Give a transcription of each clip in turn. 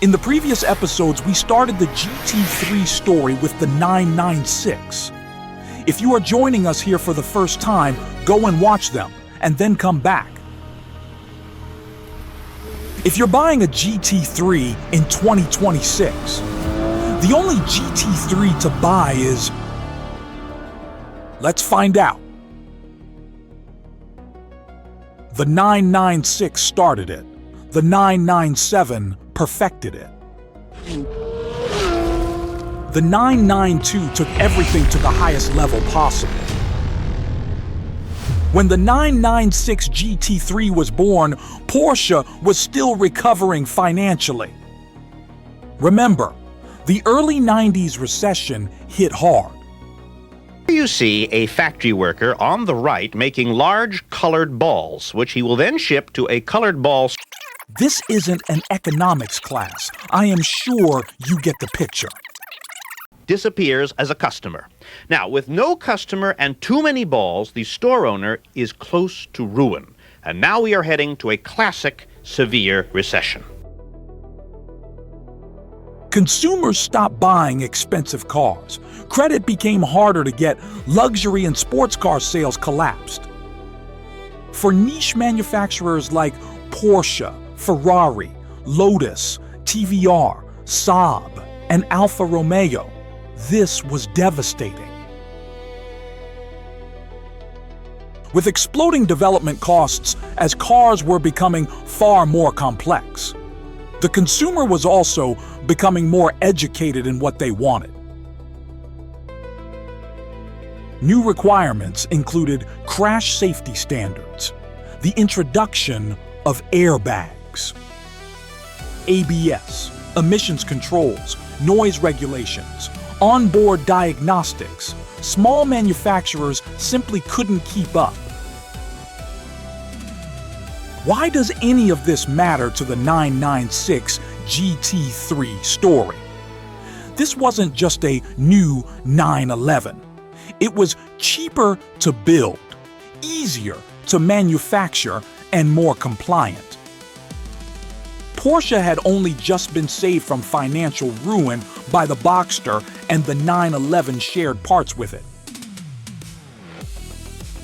In the previous episodes, we started the GT3 story with the 996. If you are joining us here for the first time, go and watch them, and then come back. If you're buying a GT3 in 2026, the only GT3 to buy is... Let's find out. The 996 started it. The 997 perfected it. The 992 took everything to the highest level possible. When the 996 GT3 was born, Porsche was still recovering financially. Remember, the early 90s recession hit hard. Here you see a factory worker on the right making large colored balls, which he will then ship to a colored ball. This isn't an economics class. I am sure you get the picture. Disappears as a customer. Now, with no customer and too many balls, the store owner is close to ruin. And now we are heading to a classic severe recession. Consumers stopped buying expensive cars. Credit became harder to get. Luxury and sports car sales collapsed. For niche manufacturers like Porsche, Ferrari, Lotus, TVR, Saab, and Alfa Romeo, this was devastating. With exploding development costs as cars were becoming far more complex, the consumer was also becoming more educated in what they wanted. New requirements included crash safety standards, the introduction of airbags, ABS, emissions controls, noise regulations, onboard diagnostics. Small manufacturers simply couldn't keep up. Why does any of this matter to the 996 GT3 story? This wasn't just a new 911. It was cheaper to build, easier to manufacture, and more compliant. Porsche had only just been saved from financial ruin by the Boxster, and the 911 shared parts with it.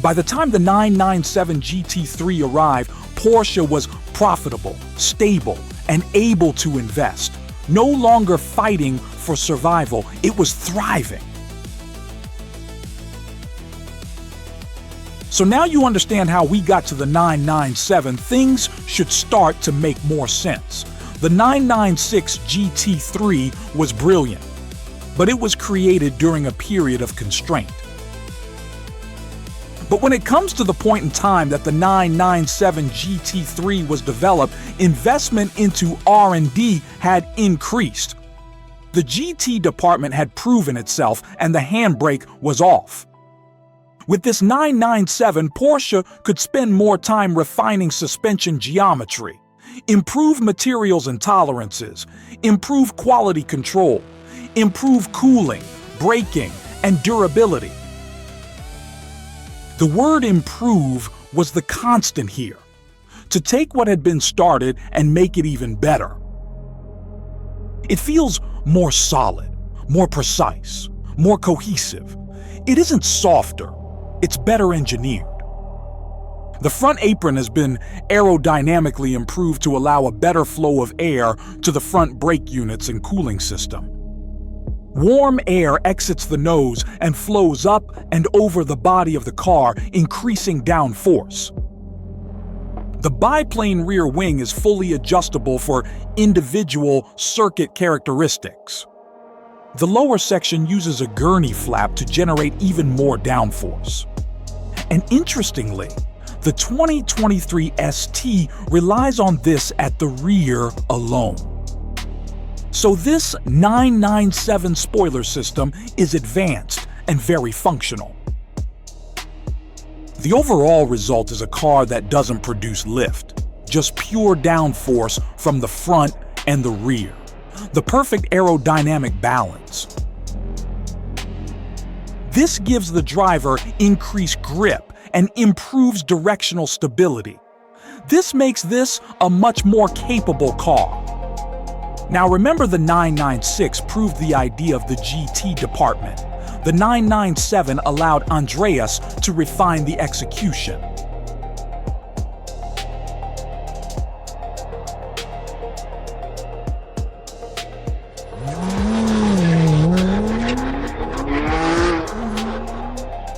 By the time the 997 GT3 arrived, Porsche was profitable, stable, and able to invest. No longer fighting for survival, it was thriving. So now you understand how we got to the 997. Things should start to make more sense. The 996 GT3 was brilliant, but it was created during a period of constraint. But when it comes to the point in time that the 997 GT3 was developed, investment into R&D had increased. The GT department had proven itself, and the handbrake was off. With this 997, Porsche could spend more time refining suspension geometry, improve materials and tolerances, improve quality control, improve cooling, braking, and durability. The word improve was the constant here, to take what had been started and make it even better. It feels more solid, more precise, more cohesive. It isn't softer, it's better engineered. The front apron has been aerodynamically improved to allow a better flow of air to the front brake units and cooling system. Warm air exits the nose and flows up and over the body of the car, increasing downforce. The biplane rear wing is fully adjustable for individual circuit characteristics. The lower section uses a gurney flap to generate even more downforce. And interestingly, the 2023 ST relies on this at the rear alone. So this 997 spoiler system is advanced and very functional. The overall result is a car that doesn't produce lift, just pure downforce from the front and the rear. The perfect aerodynamic balance. This gives the driver increased grip and improves directional stability. This makes this a much more capable car. Now remember, the 996 proved the idea of the GT department. The 997 allowed Andreas to refine the execution.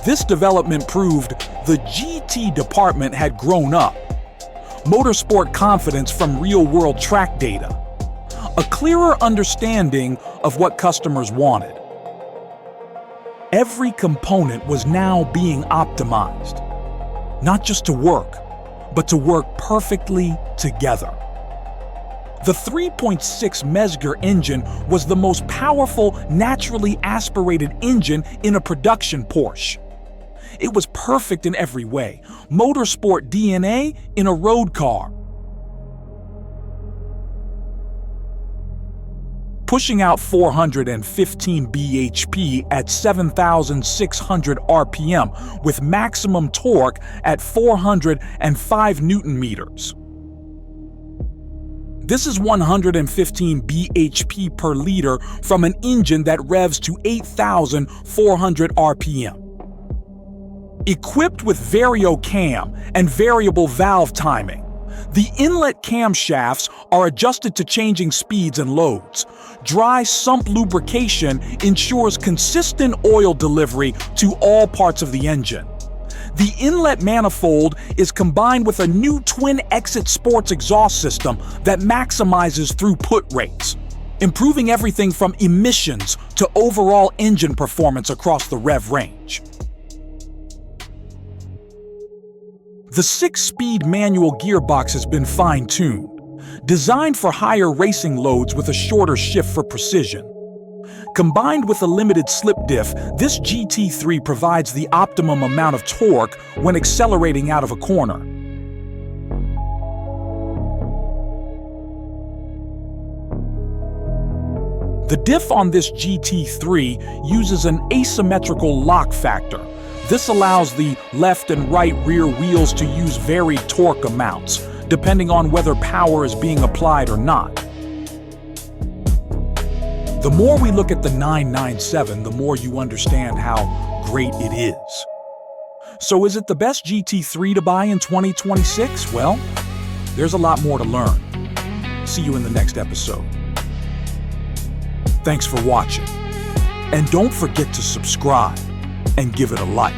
This development proved the GT department had grown up. Motorsport confidence from real-world track data. A clearer understanding of what customers wanted. Every component was now being optimized, not just to work, but to work perfectly together. The 3.6 Mezger engine was the most powerful, naturally aspirated engine in a production Porsche. It was perfect in every way, motorsport DNA in a road car. Pushing out 415 bhp at 7,600 RPM with maximum torque at 405 Newton meters. This is 115 bhp per liter from an engine that revs to 8,400 RPM. Equipped with Vario cam and variable valve timing, the inlet camshafts are adjusted to changing speeds and loads. Dry sump lubrication ensures consistent oil delivery to all parts of the engine. The inlet manifold is combined with a new twin-exit sports exhaust system that maximizes throughput rates, improving everything from emissions to overall engine performance across the rev range. The 6-speed manual gearbox has been fine-tuned, designed for higher racing loads with a shorter shift for precision. Combined with a limited slip diff, this GT3 provides the optimum amount of torque when accelerating out of a corner. The diff on this GT3 uses an asymmetrical lock factor. This allows the left and right rear wheels to use varied torque amounts, depending on whether power is being applied or not. The more we look at the 997, the more you understand how great it is. So is it the best GT3 to buy in 2026? Well, there's a lot more to learn. See you in the next episode. Thanks for watching. And don't forget to subscribe and give it a like.